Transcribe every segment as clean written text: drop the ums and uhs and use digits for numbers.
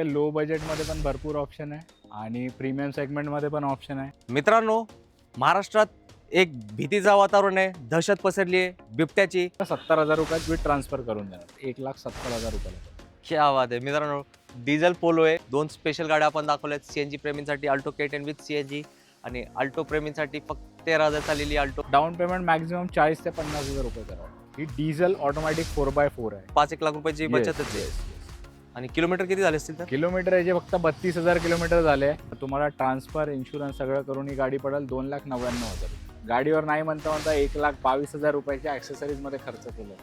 Low बजेटमध्ये पण भरपूर ऑप्शन आहे आणि प्रीमियम सेगमेंटमध्ये पण ऑप्शन आहे. मित्रांनो, महाराष्ट्रात एक भीतीचं वातावरण आहे, दहशत पसरली आहे बिबट्याची. 70,000 रुपयात विथ ट्रान्सफर करून देणार. 1,70,000 रुपयाला. क्या बात आहे मित्रांनो. डिझेल पोलो आहे. 2 स्पेशल गाड्या आपण दाखवल्यात. सीएनजी प्रेमींसाठी अल्टो K10 विथ सीएनजी आणि अल्टो प्रेमींसाठी फक्त 13,000 चाललेली अल्टो. डाऊन पेमेंट मॅक्झिमम 40,000 ते 50,000 रुपये करावं. ही डिझेल ऑटोमॅटिक 4x4 आहे. 5-1 लाख रुपयाची बचतच आहे. आणि किलोमीटर किती झाले असतील तर? किलोमीटर याचे फक्त 32,000 किलोमीटर झाले. तुम्हाला ट्रान्सफर इन्शुरन्स सगळं करून ही गाडी पडेल 2,99,000. गाडीवर नाही म्हणता 1,22,000 रुपयाच्या ॲक्सेसरीजमध्ये खर्च केला.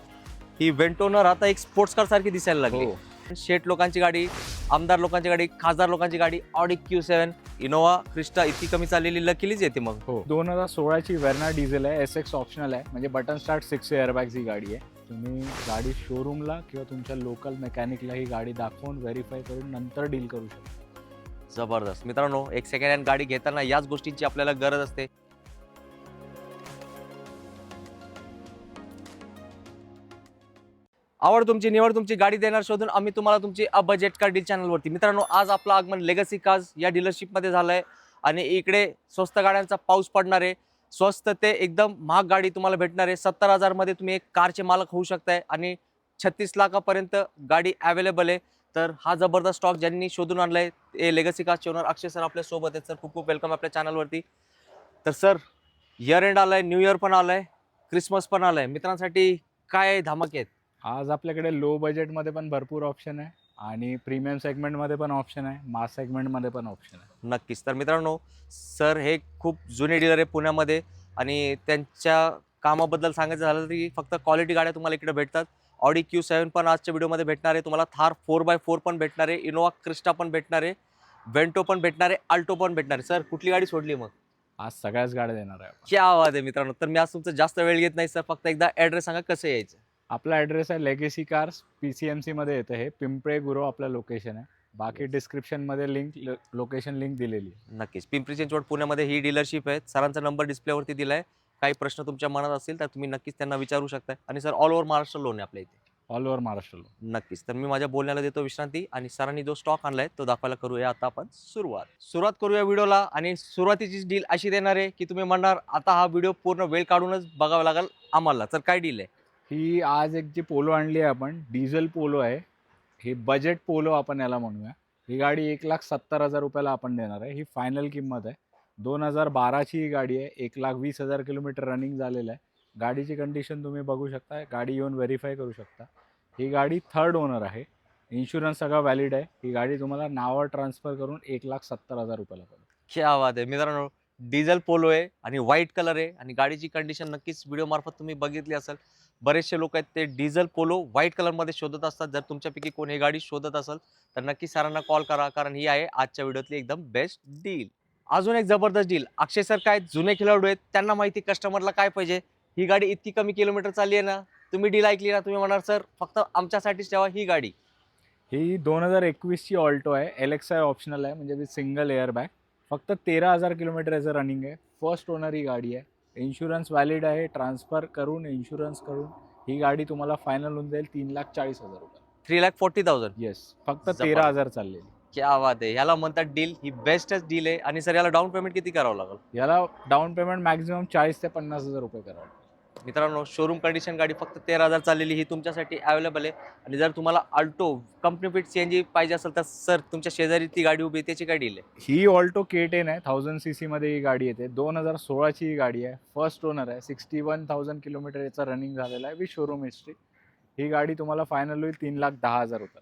ही वेंटोनर आता एक स्पोर्ट्स कार सारखी दिसायला लागली. हो. शेठ लोकांची गाडी, आमदार लोकांची गाडी, खासदार लोकांची गाडी, ऑडी Q7, इनोवा क्रिस्टा इतकी कमी चाललेली लकीलीच येते मग. हो, 2016ची वेर्ना डिझेल आहे. SX ऑप्शनल आहे, म्हणजे बटन स्टार्ट 6 एअरबॅग्स ही गाडी आहे. तुम्ही गाडी शोरूमला किंवा तुमच्या लोकल मेकॅनिकला ही गाडी दाखवून व्हेरीफाय करून नंतर डील करू शकता. जबरदस्त. मित्रांनो, एक सेकंड हँड गाडी घेताना याच गोष्टींची आपल्याला गरज असते. आवड तुमची, निवड तुमची, गाडी देणार शोधून आम्ही तुम्हाला तुमची बजेट कार डील चॅनलवरती. मित्रांनो, आज आपलं आगमन लेगसी कार्स या डीलरशिपमध्ये झालं आहे आणि इकडे स्वस्त गाड्यांचा पाऊस पडणार आहे. स्वस्त ते एकदम महाग गाडी तुम्हाला भेटणार आहे. 70,000 मध्ये तुम्ही एक कारचे मालक होऊ शकताय आणि 36 लाखापर्यंत गाडी अवेलेबल आहे. तर हा जबरदस्त स्टॉक ज्यांनी शोधून आणलाय ते लेगसी कार्सचे ओनर अक्षय सर आपल्या सोबत आहेत. सर, खूप खूप वेलकम आपल्या चॅनलवरती. तर सर, इयर एंड आलाय, न्यू इयर पण आलाय, क्रिसमस पण आलाय. मित्रांसाठी काय धमाके आहेत? आज आपल्याकडे लो बजेटमध्ये पण भरपूर ऑप्शन आहे आणि प्रीमियम सेगमेंटमध्ये पण ऑप्शन आहे, मास सेगमेंटमध्ये पण ऑप्शन आहे. नक्कीच. तर मित्रांनो, सर हे खूप जुने डीलर आहे पुण्यामध्ये आणि त्यांच्या कामाबद्दल सांगायचं झालं तरी फक्त क्वालिटी गाड्या तुम्हाला इकडे भेटतात. ऑडी Q7 पण आजच्या व्हिडिओमध्ये भेटणार आहे तुम्हाला. थार 4x4 पण भेटणार आहे, इनोवा क्रिस्टा पण भेटणार आहे, वेंटो पण भेटणार आहे, अल्टो पण भेटणार आहे. सर, कुठली गाडी सोडली मग? आज सगळ्याच गाड्या देणार आहे आपण. क्या आवाज आहे मित्रांनो. तर मी आज तुमचं जास्त वेळ घेत नाही सर, फक्त एकदा ॲड्रेस सांगा कसं यायचं. आपला ॲड्रेस आहे लेगेसी कार्स, PCMC मध्ये येतं हे. पिंपळे गुरव आपलं लोकेशन आहे. बाकी डिस्क्रिप्शनमध्ये लोकेशन लिंक दिलेली आहे. नक्कीच. पिंपरी चिंचवड पुण्यामध्ये ही डीलरशिप आहे. सरांचा नंबर डिस्प्लेवरती दिलाय. काही प्रश्न तुमच्या मनात असतील तर तुम्ही नक्कीच त्यांना विचारू शकता. आणि sir, all over Maharashtra loan आहे आपल्या इथे. All over Maharashtra. नक्कीच. तर मी माझ्या बोलण्याला देतो विश्रांती आणि सरांनी जो स्टॉक आणलाय तो दाखवायला करूया आता आपण सुरुवात करूया व्हिडिओला. आणि सुरुवातीची डील अशी देणार आहे की तुम्ही म्हणणार आता हा व्हिडिओ पूर्ण वेळ काढूनच बघावा लागेल आम्हाला. तर काय डील आहे ही? आज एक जी पोलो आणली आहे आपण, डिझेल पोलो आहे. ही बजेट पोलो आपण याला म्हणूया. ही गाडी 1,70,000 रुपयाला आपण देणार आहे. ही फायनल किंमत आहे. 2012ची ही गाडी आहे. 1,20,000 किलोमीटर रनिंग झालेलं आहे. गाडीची कंडिशन तुम्ही बघू शकता. गाडी येऊन व्हेरीफाय करू शकता. ही गाडी थर्ड ओनर आहे. इन्शुरन्स सगळा व्हॅलिड आहे. ही गाडी तुम्हाला नावावर ट्रान्सफर करून 1,70,000 रुपयाला पडेल. क्या आवाज आहे मित्रांनो. डिझेल पोलो आहे आणि व्हाईट कलर आहे आणि गाडीची कंडिशन नक्कीच व्हिडिओ मार्फत तुम्ही बघितली असेल. बरेचसे लोक आहेत ते डिझेल पोलो व्हाईट कलरमध्ये शोधत असतात. जर तुमच्यापैकी कोण ही गाडी शोधत असेल तर नक्की सरांना कॉल करा, कारण ही आहे आजच्या व्हिडिओतली एकदम बेस्ट डील. अजून एक जबरदस्त डील. अक्षय सर काय जुने खेळाडू आहेत, त्यांना माहिती कस्टमरला काय पाहिजे. ही गाडी इतकी कमी किलोमीटर चालली आहे ना, तुम्ही डील ऐकली ना, तुम्ही म्हणाल सर फक्त आमच्यासाठीच ठेवा ही गाडी. ही 2021ची ऑल्टो आहे. LXI ऑप्शनल आहे, म्हणजे विथ सिंगल एअरबॅग. फक्त 13,000 किलोमीटर याचं रनिंग आहे. फर्स्ट ओनर ही गाडी आहे. इन्शुरन्स व्हॅलिड आहे. ट्रान्सफर करून इन्शुरन्स करून ही गाडी तुम्हाला फायनल होऊन जाईल 3,40,000 रुपये. 3,40,000. येस, फक्त 13,000 चाललेली. क्या आवाज आहे. ह्याला म्हणतात डील. ही बेस्टच डील आहे. आणि सर, याला डाऊन पेमेंट किती करावं लागेल? याला डाऊन पेमेंट मॅक्झिमम 40,000 ते 50,000 रुपये करावं. मित्रांनो, शोरूम कंडिशन गाडी फक्त 13,000 चाललेली ही तुमच्यासाठी अवेलेबल आहे. आणि जर तुम्हाला अल्टो कंपनी फिट CNG पाहिजे असेल तर सर तुमच्या शेजारी ती गाडी उभी आहे, त्याची काय डील आहे? ही ऑल्टो K10 आहे. 1000 cc मध्ये ही गाडी येते. 2016ची ही गाडी आहे. फर्स्ट ओनर आहे. 61,000 किलोमीटर याचा रनिंग झालेला आहे विथ शोरूम हिस्ट्री. ही गाडी तुम्हाला फायनल होईल 3,10,000 रुपये.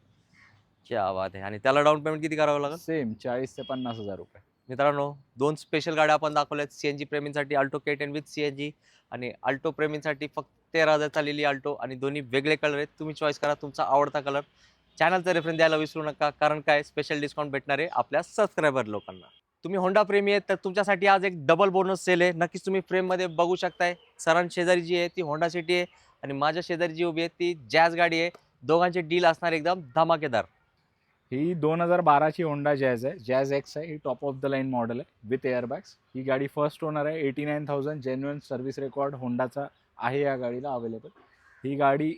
क्या बात आहे. आणि त्याला डाऊन पेमेंट किती करावं लागेल? सेम 40,000 ते 50,000 रुपये. मित्रांनो, 2 स्पेशल गाड्या आपण दाखवल्यात. CNG प्रेमींसाठी अल्टो K10 विथ CNG आणि अल्टो प्रेमींसाठी फक्त 13,000 चाललेली अल्टो. आणि दोन्ही वेगळे कलर आहेत. तुम्ही चॉईस करा तुमचा आवडता कलर. चॅनलचा रेफरन्स द्यायला विसरू नका, कारण काय स्पेशल डिस्काउंट भेटणार आहे आपल्या सबस्क्रायबर लोकांना. तुम्ही होंडा प्रेमी आहेत तर तुमच्यासाठी आज एक डबल बोनस सेल आहे. नक्कीच तुम्ही फ्रेममध्ये बघू शकताय. सरांच्या शेजारी जी आहे ती होंडा सिटी आहे आणि माझ्या शेजारी जी उभी आहे ती जॅज गाडी आहे. दोघांचे डील असणार एकदम धमाकेदार. ही 2012ची होंडा जॅज आहे. जॅज X आहे. ही top of the line model आहे विथ एअरबॅग्स. ही गाडी फर्स्ट ओनर आहे. 89,000 जेन्युइन सर्व्हिस रेकॉर्ड होंडाचा आहे या गाडीला अवेलेबल. ही गाडी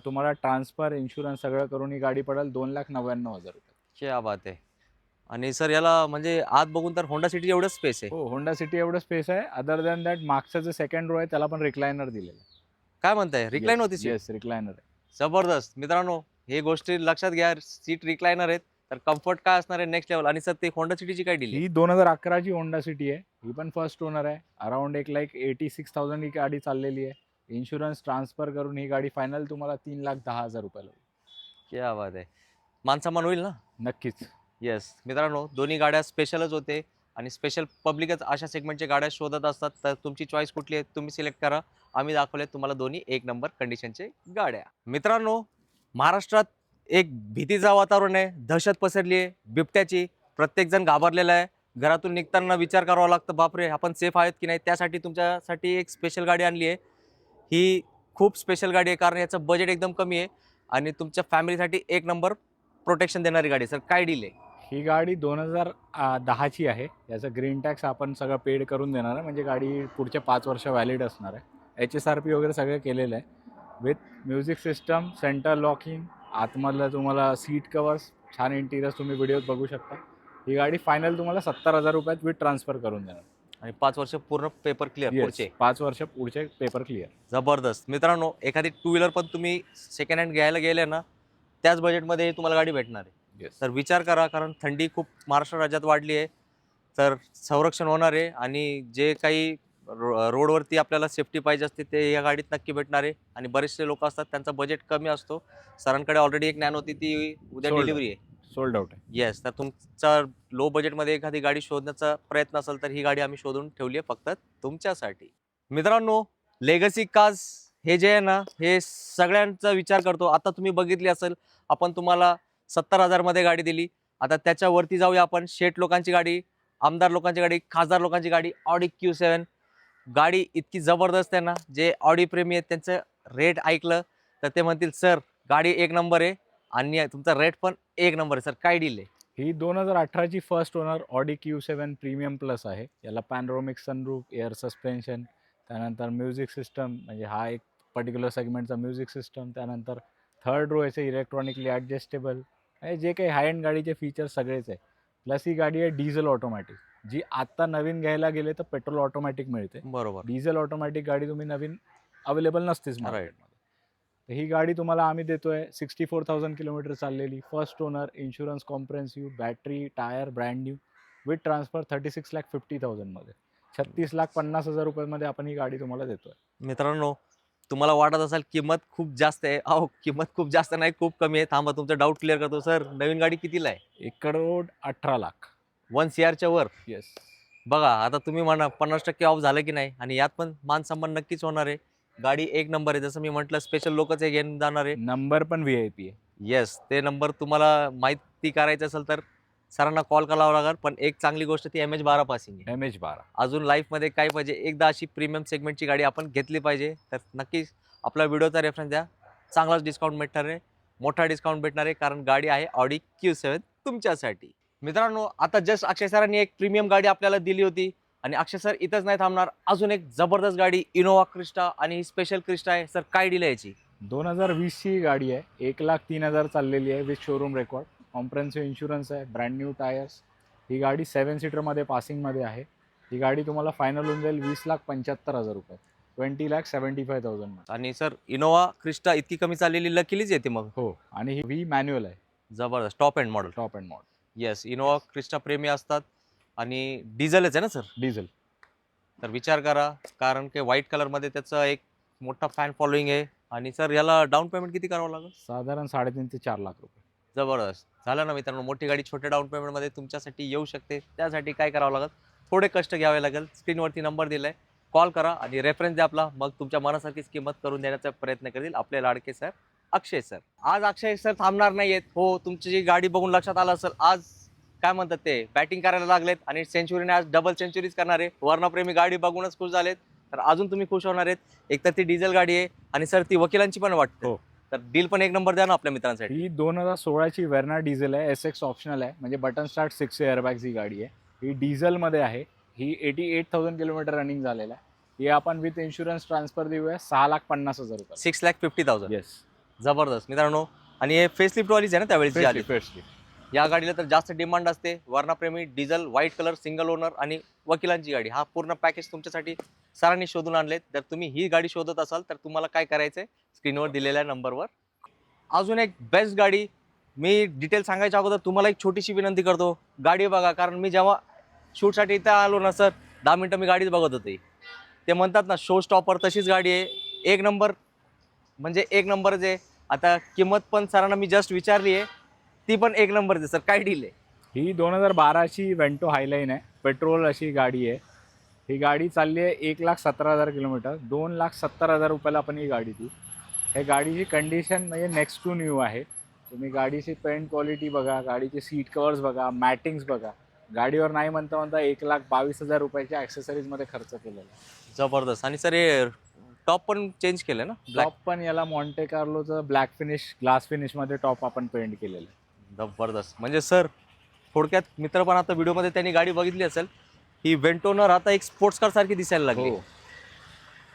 तुम्हाला ट्रान्सफर इन्शुरन्स सगळं करून ही गाडी पडेल 2,99,000 रुपये. क्या बात आहे. आणि सर याला म्हणजे आत बघून तर होंडा सिटी एवढंच स्पेस आहे. हो, होंडा सिटी एवढं स्पेस आहे. अदर दॅन दॅट मागचं जे सेकंड रो आहे त्याला पण रिक्लायनर दिलेलं आहे. काय म्हणताय, रिक्लाइन होती सीट? येस, रिक्लायनर आहे. जबरदस्त मित्रांनो, हे गोष्टी लक्षात घ्या. सीट रिक्लायनर आहेत तर कम्फर्ट काय असणार आहे नेक्स्ट लेवल. आणि सर ते होंडा सिटीची काय डील आहे? ही 2011 ची होंडा सिटी आहे. ही पण फर्स्ट ओनर आहे. अराउंड 1,86,000 ही गाडी चाललेली आहे. इन्शुरन्स ट्रान्सफर करून ही गाडी फायनल तुम्हाला 3,10,000 रुपयाला होईल. क्या बात आहे. मानसन्मान होईल ना? नक्कीच. येस मित्रांनो, दोन्ही गाड्या स्पेशलच होते आणि स्पेशल पब्लिकच अशा सेगमेंटच्या गाड्या शोधत असतात. तर तुमची चॉईस कुठली आहे तुम्ही सिलेक्ट करा. आम्ही दाखवले तुम्हाला दोन्ही एक नंबर कंडिशनचे गाड्या. मित्रांनो, महाराष्ट्रात एक भीतीचं वातावरण आहे, दहशत पसरली आहे बिबट्याची. प्रत्येकजण घाबरलेला आहे. घरातून निघताना विचार करावा लागतं, बापरे आपण सेफ आहेत की नाही. त्यासाठी तुमच्यासाठी एक स्पेशल गाडी आणली आहे. ही खूप स्पेशल गाडी आहे कारण याचं बजेट एकदम कमी आहे आणि तुमच्या फॅमिलीसाठी एक नंबर प्रोटेक्शन देणारी गाडी. सर काय डील आहे? ही गाडी 2010 ची आहे. याचं ग्रीन टॅक्स आपण सगळं पेड करून देणार आहे. म्हणजे गाडी पुढचे 5 वर्ष व्हॅलिड असणार आहे. HSRP वगैरे सगळं केलेलं आहे. With music system, centre locking, आतमधलं तुम्हाला सीट कवर्स, छान इंटिरियर्स तुम्ही व्हिडिओत बघू शकता. ही गाडी फायनल तुम्हाला 70,000 रुपयात विथ ट्रान्सफर करून देणार. आणि 5 वर्ष पूर्ण पेपर क्लिअर पुढचे. 5 वर्ष पुढचे पेपर क्लिअर. जबरदस्त मित्रांनो, एखादी टू व्हीलर पण तुम्ही सेकंड हँड घ्यायला गेले ना, त्याच बजेटमध्ये तुम्हाला गाडी भेटणार आहे. येस. तर विचार करा, कारण थंडी खूप महाराष्ट्र राज्यात वाढली आहे. तर संरक्षण होणार आहे आणि जे काही रोडवरती आपल्याला सेफ्टी पाहिजे असते ते या गाडीत नक्की भेटणार आहे. आणि बरेचसे लोक असतात त्यांचा बजेट कमी असतो. सरांकडे ऑलरेडी एक नॅनो होती, ती उद्या Sold डिलिव्हरी आहे. सोल्ड आउट आहे. येस, तर तुमचा लो बजेटमध्ये एखादी गाडी शोधण्याचा प्रयत्न असेल तर ही गाडी आम्ही शोधून ठेवली आहे फक्त तुमच्यासाठी. मित्रांनो, लेगसी कार्स हे जे आहे ना, हे सगळ्यांचा विचार करतो. आता तुम्ही बघितली असेल, आपण तुम्हाला 70,000 मध्ये गाडी दिली. आता त्याच्यावरती जाऊया आपण. शेठ लोकांची गाडी, आमदार लोकांची गाडी, खासदार लोकांची गाडी, ऑडी Q7. गाडी इतकी जबरदस्त आहे ना, जे ऑडी प्रेमी आहेत त्यांचं रेट ऐकलं तर ते म्हणतील सर गाडी एक नंबर आहे आणि तुमचा रेट पण एक नंबर आहे. सर काय डील आहे? ही 2018 ची first owner Audi Q7 premium plus आहे. याला पॅनोरामिक सनरूफ, एअर सस्पेन्शन, त्यानंतर म्युझिक सिस्टम, म्हणजे हा एक पर्टिक्युलर सेगमेंटचा म्युझिक सिस्टम, त्यानंतर थर्ड रो याचे इलेक्ट्रॉनिकली ॲडजस्टेबल, हे जे काही हाय एंड गाडीचे फीचर्स सगळेच आहे. प्लस ही गाडी आहे डिझेल ऑटोमॅटिक, जी आत्ता नवीन घ्यायला गेले तर पेट्रोल ऑटोमॅटिक मिळते. बरोबर. डिझेल ऑटोमॅटिक गाडी तुम्ही नवीन अवेलेबल नसतेच Right. मार्केटमध्ये. तर ही गाडी तुम्हाला आम्ही देतोय 64,000 किलोमीटर चाललेली, first owner, insurance comprehensive, battery, tyre brand new, with transfer 36,50,000 मध्ये, 36,50,000 रुपयामध्ये आपण ही गाडी तुम्हाला देतोय. मित्रांनो, तुम्हाला वाटत असेल किंमत खूप जास्त आहे. अहो, किंमत खूप जास्त नाही, खूप कमी आहे. थांबा, तुमचा डाऊट क्लिअर करतो. सर नवीन गाडी कितीला आहे? 1,18,00,000. 1 CR वर. येस. बघा, आता तुम्ही म्हणा 50% ऑफ झालं की नाही, आणि यात पण मान सन्मान नक्कीच होणार आहे. गाडी एक नंबर आहे. जसं मी म्हटलं, स्पेशल लोकच हे घेऊन जाणार आहे. नंबर पण VIP आहे. येस, ते नंबर तुम्हाला माहिती करायचं असेल तर सरांना कॉल करावा लागेल. पण एक चांगली गोष्ट ती MH12 पासिंग आहे. MH12. अजून लाईफमध्ये काय पाहिजे, एकदा अशी प्रीमियम सेगमेंटची गाडी आपण घेतली पाहिजे. तर नक्कीच आपला व्हिडिओचा रेफरन्स द्या. चांगलाच डिस्काउंट भेटणार आहे, मोठा डिस्काउंट भेटणार आहे, कारण गाडी आहे ऑडी Q7 तुमच्यासाठी. मित्रांनो, आता जस्ट अक्षय सरांनी एक प्रीमियम गाडी आपल्याला दिली होती आणि अक्षय सर इथंच नाही थांबणार. अजून एक जबरदस्त गाडी इनोवा क्रिस्टा, आणि ही स्पेशल क्रिस्टा आहे. सर काय डील आहे याची? 2020 ची गाडी आहे. 1,03,000 चाललेली आहे with showroom record, comprehensive insurance आहे, ब्रँड न्यू टायर्स. ही गाडी 7 सीटरमध्ये पासिंगमध्ये आहे. ही गाडी तुम्हाला फायनल होऊन जाईल 20,75,000 रुपये, 20,75,000. आणि सर इनोवा क्रिस्टा इतकी कमी चाललेली लकीलीच येते मग. हो, आणि ही V मॅन्युअल आहे, जबरदस्त top end model. Top end model. Yes, Innova Crysta प्रेमी असतात आणि डिझेलच आहे ना सर? डिझेल. तर विचार करा, कारण की व्हाईट कलरमध्ये त्याचा एक मोठा फॅन फॉलोईंग आहे. आणि सर याला डाऊन पेमेंट किती करावं लागेल? साधारण 3.5 ते 4 लाख रुपये. जबरदस्त झालं ना मित्रांनो. मोठी गाडी छोट्या डाऊन पेमेंटमध्ये तुमच्यासाठी येऊ शकते. त्यासाठी काय करावं लागेल, थोडे कष्ट घ्यावे लागेल. स्क्रीनवरती नंबर दिलाय, कॉल करा आणि रेफरन्स द्या आपला. मग तुमच्या मनासारखीच किंमत करून देण्याचा प्रयत्न करतील आपले लाडके सर अक्षय सर. आज अक्षय सर थांबणार नाहीयेत. हो, तुमची जी गाडी बघून लक्षात आलं असेल, आज काय म्हणतात ते बॅटिंग करायला लागलेत आणि सेंचुरीने आज डबल सेंचुरीज करणार आहे. वर्णप्रेमी गाडी बघूनच खुश झालेत, तर अजून तुम्ही खुश होणार आहेत. एक तर ती डिझेल गाडी आहे आणि सर ती वकिलांची पण वाटते. हो. तर डील पण एक नंबर द्या ना आपल्या मित्रांसाठी. ही 2016 ची वेर्ना डिझेल आहे, SX ऑप्शनल आहे, म्हणजे बटन स्टार्ट 6 एअरबॅग्स ही गाडी आहे. ही डिझेलमध्ये आहे. ही 88,000 किलोमीटर रनिंग झालेला आहे. ही आपण विथ इन्शुरन्स ट्रान्सफर देऊया 6,50,000 रुपये. 6,50,000. येस. जबरदस्त मित्रांनो. आणि हे फेसलिफ्ट वालीच आहे ना त्यावेळेस जी आली? फेसलिफ्ट. या गाडीला तर जास्त डिमांड असते. वर्णाप्रेमी, diesel, white colour, single owner आणि वकिलांची गाडी, हा पूर्ण पॅकेज तुमच्यासाठी सरांनी शोधून आणले. जर तुम्ही ही गाडी शोधत असाल तर तुम्हाला काय करायचंय, स्क्रीनवर दिलेल्या नंबरवर. अजून एक बेस्ट गाडी, मी डिटेल सांगायच्या अगोदर तुम्हाला एक छोटीशी विनंती करतो, गाडी बघा. कारण मी जेव्हा शूटसाठी इथं आलो ना सर, 10 मिनटं मी गाडीच बघत होते. ते म्हणतात ना शो स्टॉपर, तशीच गाडी आहे. एक नंबर म्हणजे एक नंबरच आहे. आता किंमत पण सरांना मी जस्ट विचारली आहे, ती पण एक नंबरच आहे. सर काय डील आहे? ही 2012ची वेंटो हायलाईन आहे, पेट्रोल अशी गाडी आहे. ही गाडी चालली आहे 1,17,000 किलोमीटर. 2,70,000 रुपयाला आपण ही गाडी देऊ. हे गाडीची कंडिशन म्हणजे नेक्स्ट टू न्यू आहे. तुम्ही गाडीची पेंट क्वालिटी बघा, गाडीचे सीट कवर्स बघा, मॅटिंग्स बघा. गाडीवर नाही म्हणता म्हणता 1,22,000 रुपयाच्या ॲक्सेसरीजमध्ये खर्च केलेला आहे. जबरदस्त. आणि सर हे टॉप पण चेंज केलं ना, ब्लॅक? टॉप पण याला मॉन्टे कार्लोचं ब्लॅक फिनिश, ग्लास फिनिशमध्ये टॉप आपण पेंट केलेलं आहे. जबरदस्त. म्हणजे सर थोडक्यात, मित्र पण आता व्हिडिओमध्ये त्यांनी गाडी बघितली असेल, ही वेंटो न राहता एक स्पोर्ट्स कार सारखी दिसायला लागली. हो.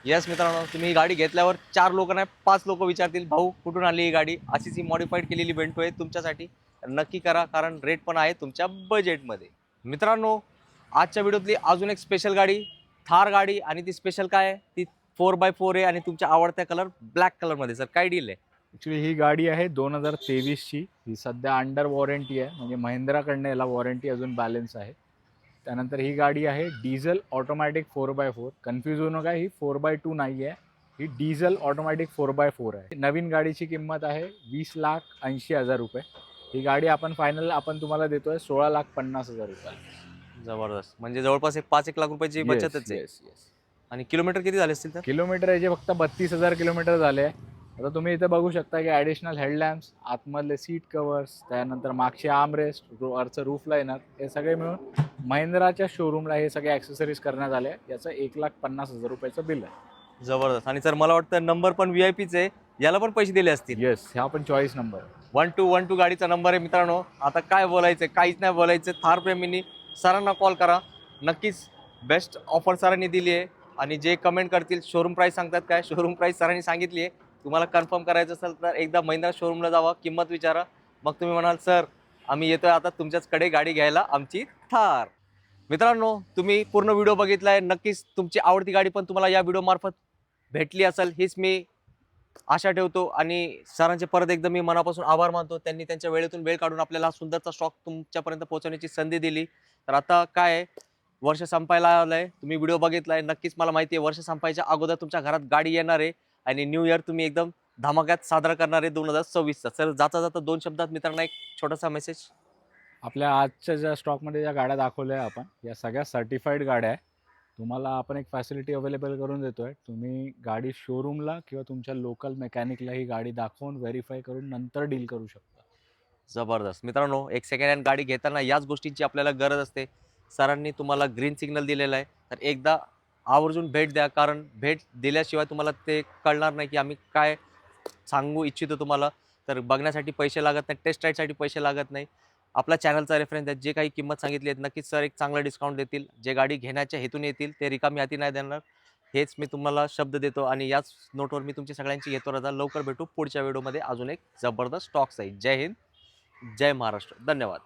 येस मित्रांनो, तुम्ही ही गाडी घेतल्यावर 4 लोक नाही 5 लोक विचारतील, भाऊ कुठून आली ही गाडी? अशीच ही मॉडिफाईड केलेली वेंटो आहे तुमच्यासाठी. नक्की करा, कारण रेट पण आहे तुमच्या बजेटमध्ये. मित्रांनो, आजच्या व्हिडिओतली अजून एक स्पेशल गाडी, थार गाडी. आणि ती स्पेशल काय आहे, ती 4x4 आहे आणि तुमच्या आवडत्या कलर ब्लॅक कलरमध्ये. सर काय डील आहे? ॲक्च्युली ही गाडी आहे 2023ची. ही सध्या अंडर वॉरंटी आहे, म्हणजे महिंद्राकडनं याला वॉरंटी अजून बॅलन्स आहे. त्यानंतर ही गाडी आहे डिझेल ऑटोमॅटिक 4x4. कन्फ्यूज होऊ नका, ही 4x2 नाही आहे, ही डिझेल ऑटोमॅटिक 4x4 आहे. नवीन गाडीची किंमत आहे 20,80,000 रुपये. ही गाडी आपण फायनल तुम्हाला देतोय 16,50,000 रुपये. जबरदस्त. म्हणजे जवळपास एक 5-1 लाख रुपयाची बचतच आहे. आणि किलोमीटर किती झाले असतील तर? किलोमीटर याचे फक्त 32,000 किलोमीटर झाले. आता तुम्ही इथे बघू शकता की ॲडिशनल हेडलॅम्प्स, आतमधले सीट कवर्स, त्यानंतर मागचे आर्मरेस्ट, वरचं रूफ लायनर, हे सगळे मिळून महिंद्राच्या शोरूमला हे सगळे ॲक्सेसरीज करण्यात आले. याचं 1,50,000 रुपयाचं बिल आहे. जबरदस्त. आणि सर मला वाटतं नंबर पण VIP चे, याला पण पैसे दिले असतील. येस, हा पण चॉईस नंबर 1212 गाडीचा नंबर आहे मित्रांनो. आता काय बोलायचं, काहीच नाही बोलायचं. थार प्रेमींनी सरांना कॉल करा. नक्कीच बेस्ट ऑफर सरांनी दिली आहे. आणि जे कमेंट करतील, शोरूम प्राईस सांगतात काय, शोरूम प्राईस सरांनी सांगितली आहे. तुम्हाला कन्फर्म करायचं असेल तर एकदा महिंद्रा शोरूमला जावा, किंमत विचारा. मग तुम्ही म्हणाल सर आम्ही येतोय आता तुमच्याचकडे गाडी घ्यायला, आमची थार. मित्रांनो, तुम्ही पूर्ण व्हिडिओ बघितला आहे. नक्कीच तुमची आवडती गाडी पण तुम्हाला या व्हिडिओमार्फत भेटली असेल, हीच मी आशा ठेवतो. आणि सरांचे परत एकदा मी मनापासून आभार मानतो. त्यांनी त्यांच्या वेळेतून वेळ काढून आपल्याला सुंदरचा स्टॉक तुमच्यापर्यंत पोहोचवण्याची संधी दिली. तर आता काय आहे, वर्ष संपायला आलंय. तुम्ही व्हिडिओ बघितलाय, नक्कीच मला माहिती आहे वर्ष संपायच्या अगोदर तुमच्या घरात गाडी येणार आहे. आणि न्यू इयर तुम्ही एकदम धमाक्यात साजरा करणार आहे 2024चा. सर जाता जाता 2 शब्दात मित्रांना एक छोटासा मेसेज. आपल्या आजच्या ज्या स्टॉकमध्ये ज्या गाड्या दाखवल्या आपण, या सगळ्या सर्टिफाईड गाड्या आहे. तुम्हाला आपण एक फॅसिलिटी अवेलेबल करून देतोय. तुम्ही गाडी शोरूमला किंवा तुमच्या लोकल मेकॅनिकला ही गाडी दाखवून व्हेरीफाय करून नंतर डील करू शकता. जबरदस्त. मित्रांनो, एक सेकंड हँड गाडी घेताना याच गोष्टींची आपल्याला गरज असते. सरांनी तुम्हाला ग्रीन सिग्नल दिलेला आहे, तर एकदा आवर्जून भेट द्या. कारण भेट दिल्याशिवाय तुम्हाला ते कळणार नाही की आम्ही काय सांगू इच्छितो तुम्हाला. तर बघण्यासाठी पैसे लागत नाही, टेस्ट राईडसाठी पैसे लागत नाही. आपला चॅनलचा रेफरन्स आहे. जे काही किंमत सांगितली आहे नक्कीच सर एक चांगला डिस्काउंट देतील. जे गाडी घेण्याच्या हेतून येतील ते रिकामी हाती नाही देणार, हेच मी तुम्हाला शब्द देतो. आणि याच नोटवर मी तुमची सगळ्यांची घेतो रजा. लवकर भेटू पुढच्या व्हिडिओमध्ये अजून एक जबरदस्त स्टॉक्स आहे. जय हिंद, जय महाराष्ट्र. धन्यवाद.